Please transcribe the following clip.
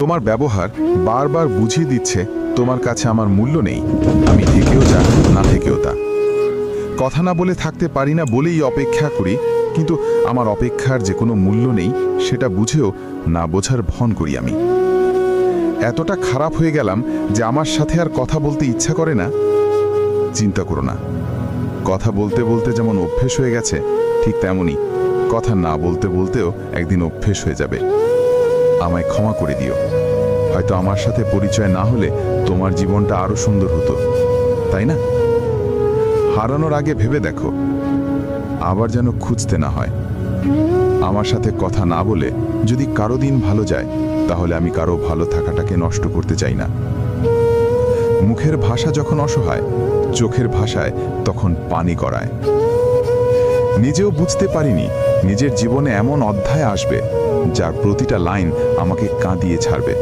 তোমার ব্যবহার বারবার বুঝিয়ে দিচ্ছে তোমার কাছে আমার মূল্য নেই। আমি থেকেও যা, না থেকেও তা। কথা না বলে থাকতে পারি না বলেই অপেক্ষা করি, কিন্তু আমার অপেক্ষার যে কোনো মূল্য নেই সেটা বুঝেও না বোঝার ভন করি আমি। এতটা খারাপ হয়ে গেলাম যে আমার সাথে আর কথা বলতে ইচ্ছা করে না। চিন্তা করো না, কথা বলতে বলতে যেমন অভ্যেস হয়ে গেছে, ঠিক তেমনই কথা না বলতে বলতেও একদিন অভ্যেস হয়ে যাবে। আমায় ক্ষমা করে দিও। হয়তো আমার সাথে পরিচয় না হলে তোমার জীবনটা আরো সুন্দর হতো, তাই না? হারানোর আগে ভেবে দেখো, আবার যেন খুঁজতে না হয়। আমার সাথে কথা না বলে যদি কারো দিন ভালো যায়, তাহলে আমি কারো ভালো থাকাটাকে নষ্ট করতে চাই না। মুখের ভাষা যখন অসহায়, চোখের ভাষায় তখন পানি গড়ায়। নিজেও বুঝতে পারিনি নিজের জীবনে এমন অধ্যায় আসবে যার প্রতিটা লাইন আমাকে কাঁদিয়ে ছাড়বে।